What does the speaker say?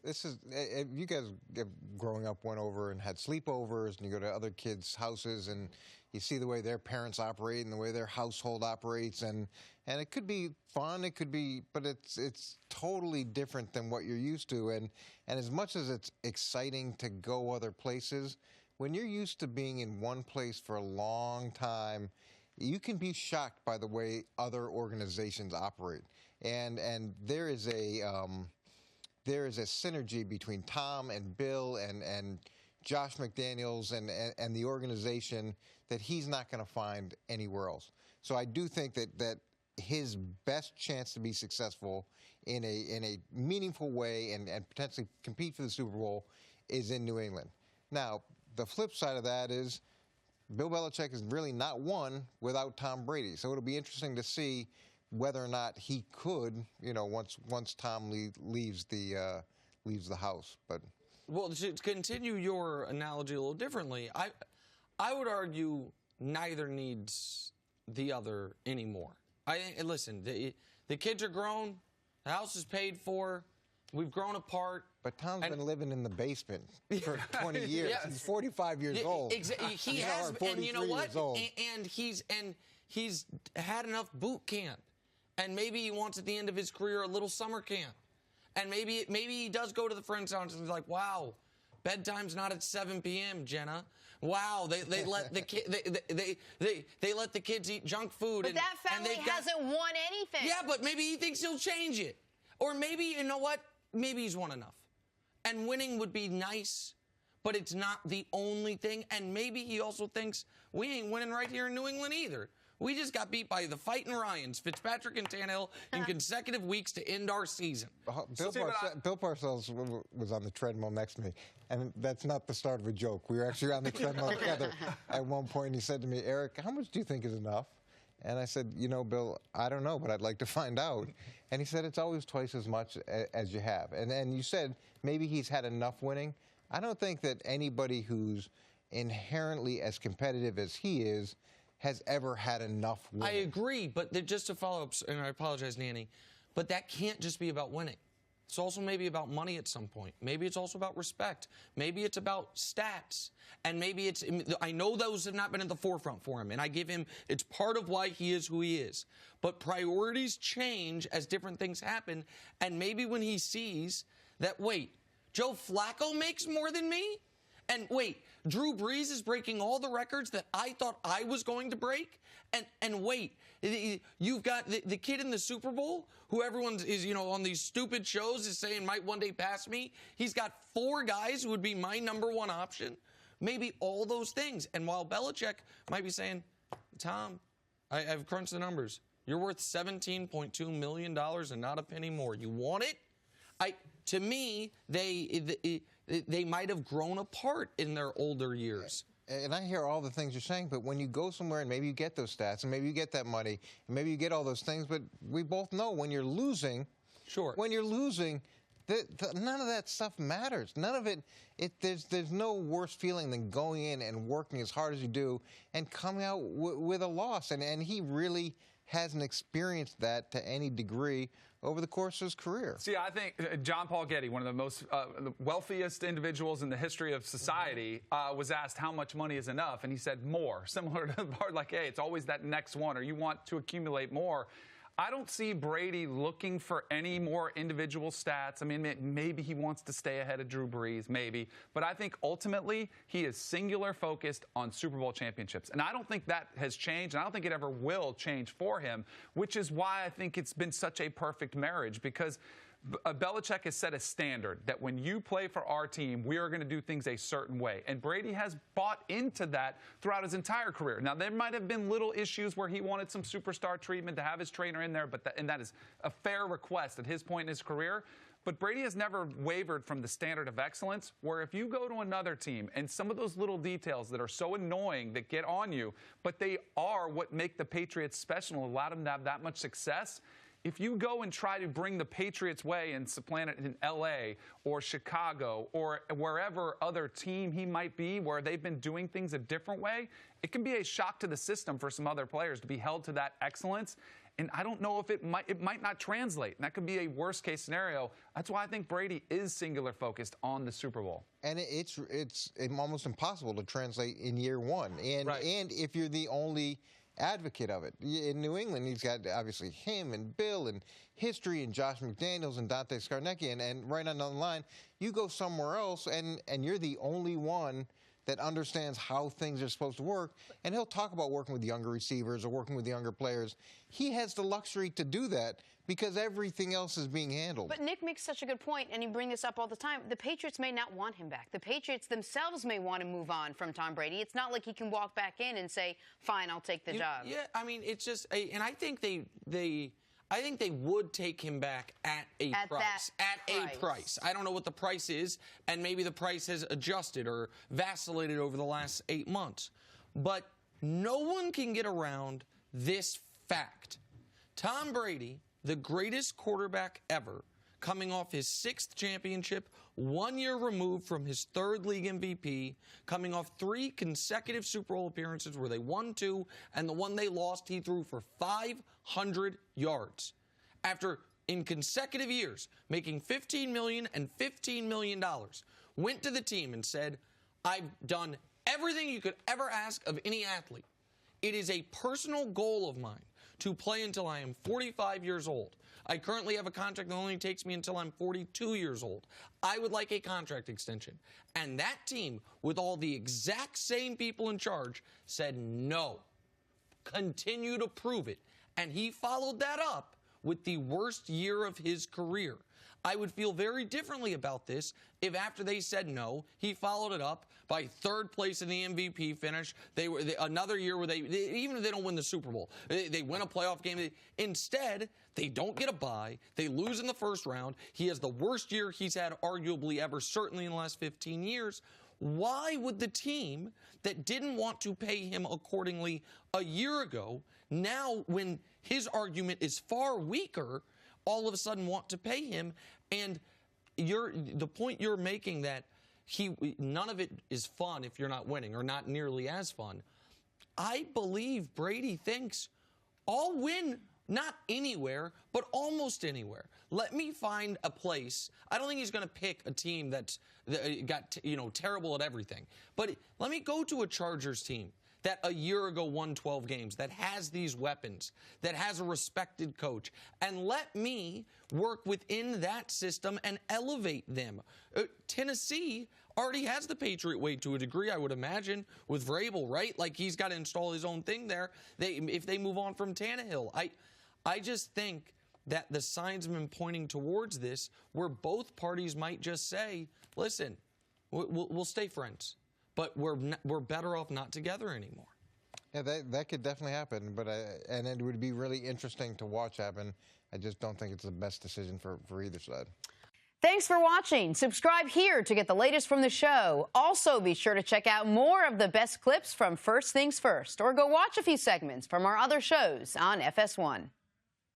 this is, you guys growing up went over and had sleepovers, and you go to other kids' houses and you see the way their parents operate and the way their household operates, and it could be fun, it could be, but it's totally different than what you're used to. And as much as it's exciting to go other places, when you're used to being in one place for a long time, you can be shocked by the way other organizations operate. And there is a synergy between Tom and Bill and Josh McDaniels and the organization that he's not going to find anywhere else. So I do think that his best chance to be successful in a meaningful way and potentially compete for the Super Bowl is in New England. Now, the flip side of that is Bill Belichick has really not won without Tom Brady. So it'll be interesting to see whether or not he could, once Tom leaves the house. But well, to continue your analogy a little differently, I would argue neither needs the other anymore. Listen, the kids are grown, the house is paid for. We've grown apart. But Tom's been living in the basement for 20 years. Yeah. He's 45 years old. Exactly. He has, and you know what? And he's had enough boot camp. And maybe he wants at the end of his career a little summer camp. And maybe he does go to the friend's house and he's like, wow, bedtime's not at 7 p.m., Jenna. Wow, they let the they let the kids eat junk food. But that family hasn't won anything. Yeah, but maybe he thinks he'll change it. Or maybe, you know what? Maybe he's won enough. And winning would be nice, but it's not the only thing. And maybe he also thinks we ain't winning right here in New England either. We just got beat by the fighting Ryans, Fitzpatrick and Kanell, in consecutive weeks to end our season. Bill Parcells was on the treadmill next to me, and that's not the start of a joke. We were actually on the treadmill together at one point, and he said to me, Eric, how much do you think is enough? And I said, Bill, I don't know, but I'd like to find out. And he said, it's always twice as much as you have. And then you said maybe he's had enough winning. I don't think that anybody who's inherently as competitive as he is has ever had enough winning. I agree, but just to follow up, and I apologize, Nanny, but that can't just be about winning. It's also maybe about money at some point. Maybe it's also about respect. Maybe it's about stats. And maybe I know those have not been at the forefront for him, and I give him, it's part of why he is who he is. But priorities change as different things happen, and maybe when he sees that, wait, Joe Flacco makes more than me? And wait, Drew Brees is breaking all the records that I thought I was going to break? And wait, you've got the kid in the Super Bowl who everyone is, on these stupid shows is saying might one day pass me. He's got 4 guys who would be my #1 option. Maybe all those things. And while Belichick might be saying, Tom, I've crunched the numbers. You're worth $17.2 million and not a penny more. You want it? To me, they might have grown apart in their older years. And I hear all the things you're saying, but when you go somewhere and maybe you get those stats and maybe you get that money and maybe you get all those things, but we both know when you're losing, when you're losing, none of that stuff matters. None of it. There's no worse feeling than going in and working as hard as you do and coming out with a loss. And he really hasn't experienced that to any degree over the course of his career. See, I think John Paul Getty, one of the most the wealthiest individuals in the history of society, was asked how much money is enough, and he said more, similar to the part like, hey, it's always that next one, or you want to accumulate more. I don't see Brady looking for any more individual stats. I mean, maybe he wants to stay ahead of Drew Brees, maybe. But I think ultimately he is singular focused on Super Bowl championships. And I don't think that has changed, and I don't think it ever will change for him, which is why I think it's been such a perfect marriage, because Belichick has set a standard that when you play for our team, we are going to do things a certain way. And Brady has bought into that throughout his entire career. Now, there might have been little issues where he wanted some superstar treatment to have his trainer in there, and that is a fair request at his point in his career. But Brady has never wavered from the standard of excellence, where if you go to another team and some of those little details that are so annoying that get on you, but they are what make the Patriots special and allow them to have that much success, if you go and try to bring the Patriots way and supplant it in L.A. or Chicago or wherever other team he might be where they've been doing things a different way, it can be a shock to the system for some other players to be held to that excellence. And I don't know if it might not translate. And that could be a worst case scenario. That's why I think Brady is singular focused on the Super Bowl. And it's almost impossible to translate in year one. And if you're the only advocate of it. In New England, he's got obviously him and Bill and history and Josh McDaniels and Dante Scarnecchia. And right on the line, you go somewhere else and you're the only one that understands how things are supposed to work. And he'll talk about working with younger receivers or working with younger players. He has the luxury to do that because everything else is being handled. But Nick makes such a good point, and you bring this up all the time. The Patriots may not want him back. The Patriots themselves may want to move on from Tom Brady. It's not like he can walk back in and say, fine, I'll take the job. Yeah, I mean, it's just, and I think they would take him back at a price. I don't know what the price is, and maybe the price has adjusted or vacillated over the last 8 months. But no one can get around this fact. Tom Brady, the greatest quarterback ever, coming off his 6th championship, 1 year removed from his 3rd league MVP, coming off 3 consecutive Super Bowl appearances where they won 2, and the one they lost, he threw for 500 yards. After, in consecutive years, making $15 million and $15 million, went to the team and said, I've done everything you could ever ask of any athlete. It is a personal goal of mine to play until I am 45 years old. I currently have a contract that only takes me until I'm 42 years old. I would like a contract extension. And that team, with all the exact same people in charge, said no. Continue to prove it. And he followed that up with the worst year of his career. I would feel very differently about this if after they said no, he followed it up by 3rd place in the MVP finish. They were another year where even if they don't win the Super Bowl, they win a playoff game. Instead, they don't get a bye. They lose in the 1st round. He has the worst year he's had arguably ever, certainly in the last 15 years. Why would the team that didn't want to pay him accordingly a year ago, now when his argument is far weaker, all of a sudden want to pay him? And the point you're making that none of it is fun if you're not winning, or not nearly as fun. I believe Brady thinks, I'll win not anywhere, but almost anywhere. Let me find a place. I don't think he's going to pick a team that's terrible at everything. But let me go to a Chargers team that a year ago won 12 games, that has these weapons, that has a respected coach, and let me work within that system and elevate them. Tennessee already has the Patriot way to a degree, I would imagine, with Vrabel, right? Like, he's got to install his own thing there if they move on from Tannehill. I just think that the signs have been pointing towards this, where both parties might just say, listen, we'll stay friends, but we're better off not together anymore. Yeah, that could definitely happen, and it would be really interesting to watch happen. I just don't think it's the best decision for either side. Thanks for watching. Subscribe here to get the latest from the show. Also, be sure to check out more of the best clips from First Things First, or go watch a few segments from our other shows on FS1.